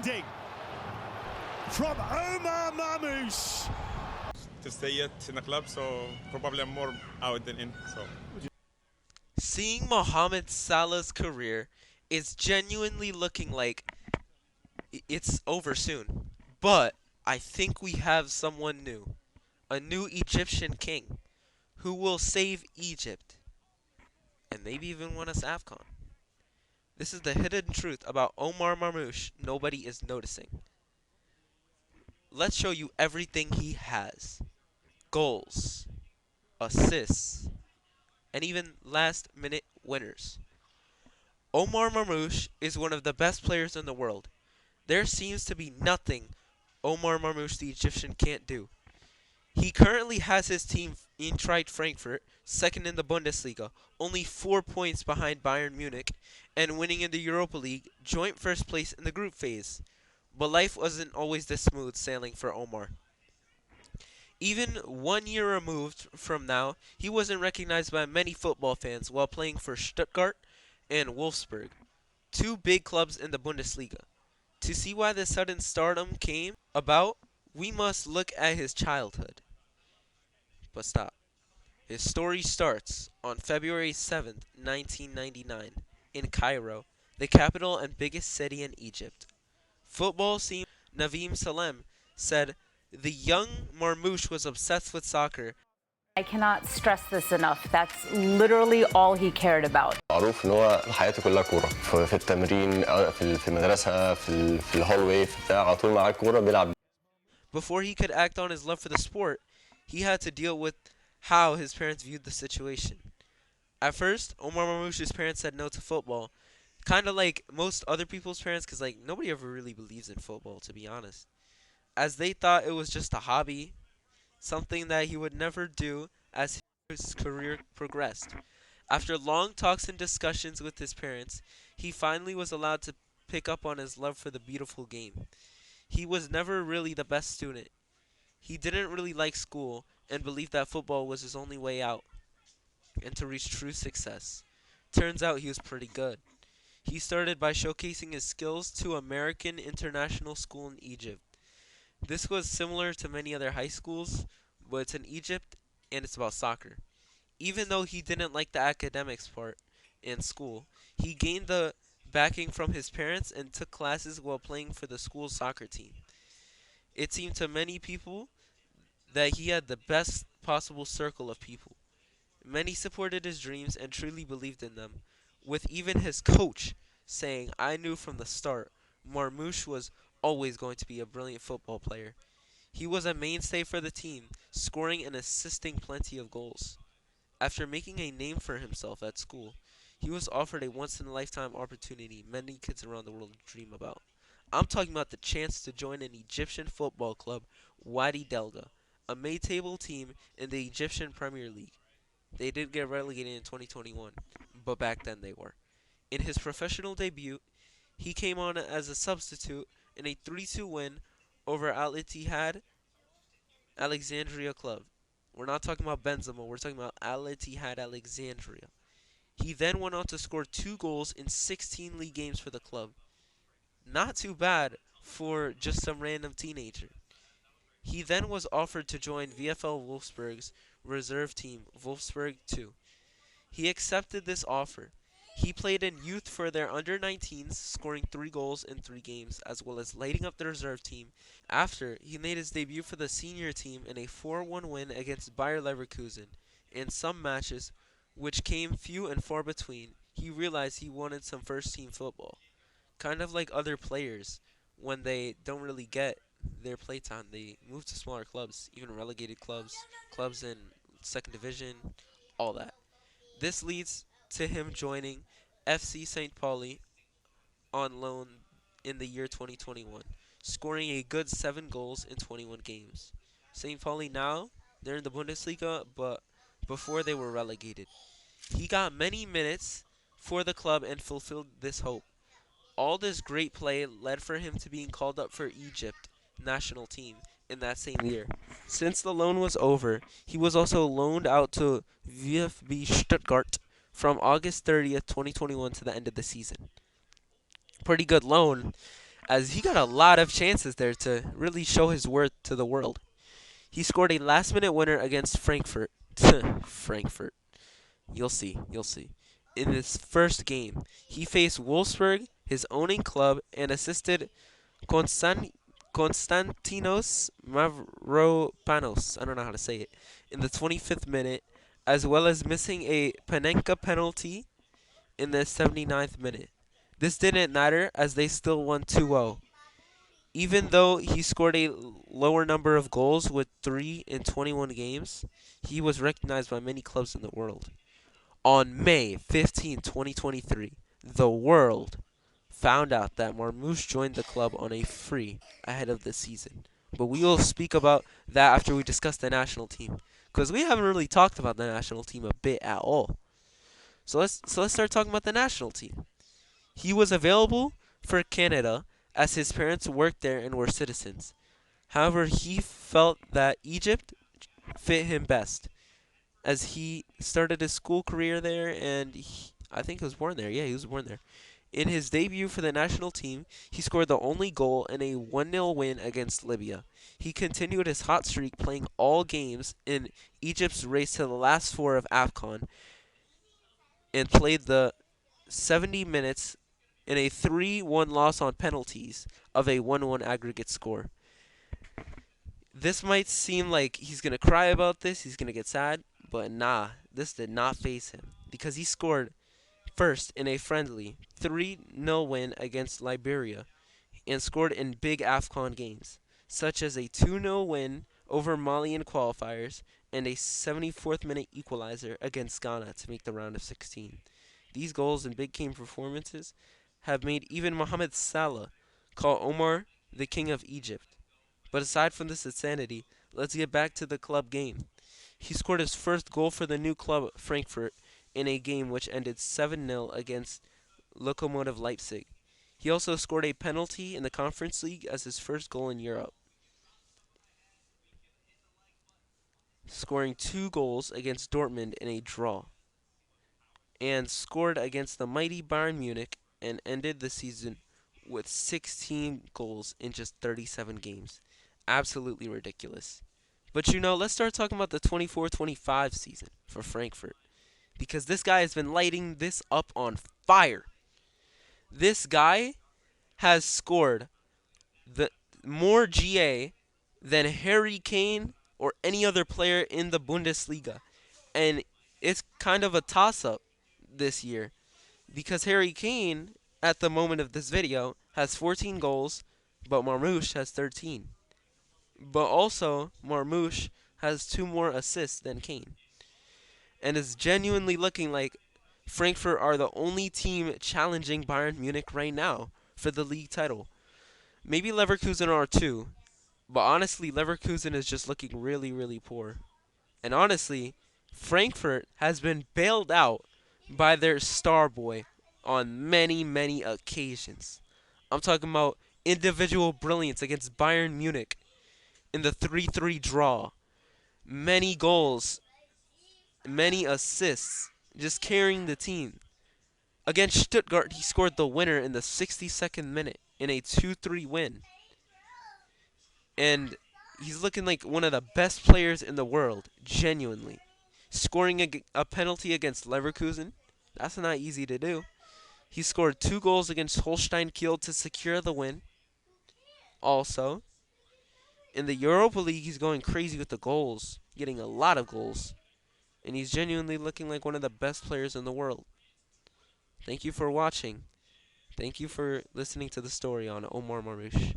defending from Omar Marmoush. To stay yet in the club, so probably I'm more out than in. So seeing Mohamed Salah's career is genuinely looking like it's over soon. But I think we have someone new, a new Egyptian king who will save Egypt and maybe even win us AFCON. This is the hidden truth about Omar Marmoush nobody is noticing. Let's show you everything he has. Goals, assists, and even last-minute winners. Omar Marmoush is one of the best players in the world. There seems to be nothing Omar Marmoush, the Egyptian, can't do. He currently has his team Eintracht Frankfurt, second in the Bundesliga, only 4 points behind Bayern Munich, and winning in the Europa League, joint first place in the group phase. But life wasn't always this smooth sailing for Omar. Even 1 year removed from now, he wasn't recognized by many football fans while playing for Stuttgart and Wolfsburg, two big clubs in the Bundesliga. To see why this sudden stardom came about, we must look at his childhood. But stop. His story starts on February 7th, 1999, in Cairo, the capital and biggest city in Egypt. Football scene Naveem Salem said, "The young Marmoush was obsessed with soccer." I cannot stress this enough. That's literally all he cared about. معروف ان هو حياته كلها كوره في التمرين في المدرسه في الهولوي في بتاع على طول معاه كوره بيلعب. Before he could act on his love for the sport, he had to deal with how his parents viewed the situation. At first, Omar Marmoush's parents said no to football, kind of like most other people's parents, because like nobody ever really believes in football, to be honest, as they thought it was just a hobby, something that he would never do as his career progressed. After long talks and discussions with his parents, he finally was allowed to pick up on his love for the beautiful game. He was never really the best student. He didn't really like school and believed that football was his only way out and to reach true success. Turns out he was pretty good. He started by showcasing his skills to American International School in Egypt. This was similar to many other high schools, but it's in Egypt and it's about soccer. Even though he didn't like the academics part in school, he gained the backing from his parents and took classes while playing for the school's soccer team. It seemed to many people that he had the best possible circle of people. Many supported his dreams and truly believed in them, with even his coach saying, "I knew from the start Marmoush was always going to be a brilliant football player." He was a mainstay for the team, scoring and assisting plenty of goals. After making a name for himself at school, he was offered a once-in-a-lifetime opportunity many kids around the world dream about. I'm talking about the chance to join an Egyptian football club, Wadi Delga, a mid-table team in the Egyptian Premier League. They did get relegated in 2021, but back then they were. In his professional debut, he came on as a substitute in a 3-2 win over Al Ittihad Alexandria club. We're not talking about Benzema, we're talking about Al Ittihad Alexandria. He then went on to score 2 goals in 16 league games for the club. Not too bad for just some random teenager. He then was offered to join VfL Wolfsburg's reserve team, Wolfsburg 2. He accepted this offer. He played in youth for their under-19s, scoring 3 goals in 3 games, as well as lighting up the reserve team. After, he made his debut for the senior team in a 4-1 win against Bayer Leverkusen. In some matches, which came few and far between, he realized he wanted some first-team football. Kind of like other players, when they don't really get their playtime, they move to smaller clubs, even relegated clubs, clubs in second division, all that. This leads to him joining FC St. Pauli on loan in the year 2021, scoring a good 7 goals in 21 games. St. Pauli now, they're in the Bundesliga, but before they were relegated. He got many minutes for the club and fulfilled this hope. All this great play led for him to being called up for Egypt national team in that same year. Since the loan was over, he was also loaned out to VfB Stuttgart from August 30th, 2021 to the end of the season. Pretty good loan, as he got a lot of chances there to really show his worth to the world. He scored a last-minute winner against Frankfurt. Frankfurt. You'll see. You'll see. In his first game, he faced Wolfsburg, his owning club, and assisted Konstantinos Mavropanos, I don't know how to say it, in the 25th minute, as well as missing a Panenka penalty in the 79th minute. This didn't matter as they still won 2-0. Even though he scored a lower number of goals with 3 in 21 games, he was recognized by many clubs in the world. On May 15, 2023, the world found out that Marmoush joined the club on a free ahead of the season. But we will speak about that after we discuss the national team, because we haven't really talked about the national team a bit at all. So let's start talking about the national team. He was available for Canada as his parents worked there and were citizens. However, he felt that Egypt fit him best, as he started his school career there, and I think he was born there. Yeah, he was born there. In his debut for the national team, he scored the only goal in a 1-0 win against Libya. He continued his hot streak, playing all games in Egypt's race to the last 4 of AFCON, and played the 70 minutes in a 3-1 loss on penalties of a 1-1 aggregate score. This might seem like he's going to cry about this, he's going to get sad, but nah, this did not faze him, because he scored first in a friendly 3-0 win against Liberia and scored in big AFCON games, such as a 2-0 win over Mali in qualifiers and a 74th minute equalizer against Ghana to make the round of 16. These goals and big game performances have made even Mohamed Salah call Omar the King of Egypt. But aside from this insanity, let's get back to the club game. He scored his first goal for the new club, Frankfurt, in a game which ended 7-0 against Lokomotiv Leipzig. He also scored a penalty in the Conference League as his first goal in Europe, scoring 2 goals against Dortmund in a draw, and scored against the mighty Bayern Munich and ended the season with 16 goals in just 37 games. Absolutely ridiculous. But let's start talking about the 24-25 season for Frankfurt, because this guy has been lighting this up on fire. This guy has scored the more GA than Harry Kane or any other player in the Bundesliga. And it's kind of a toss-up this year, because Harry Kane, at the moment of this video, has 14 goals, but Marmoush has 13. But also, Marmoush has 2 more assists than Kane, and is genuinely looking like Frankfurt are the only team challenging Bayern Munich right now for the league title. Maybe Leverkusen are too, but honestly, Leverkusen is just looking really, really poor. And honestly, Frankfurt has been bailed out by their star boy on many, many occasions. I'm talking about individual brilliance against Bayern Munich in the 3-3 draw. Many goals, many assists, just carrying the team. Against Stuttgart, he scored the winner in the 62nd minute in a 2-3 win. And he's looking like one of the best players in the world, genuinely. Scoring a penalty against Leverkusen, that's not easy to do. He scored 2 goals against Holstein Kiel to secure the win. Also, in the Europa League, he's going crazy with the goals, getting a lot of goals. And he's genuinely looking like one of the best players in the world. Thank you for watching. Thank you for listening to the story on Omar Marmoush.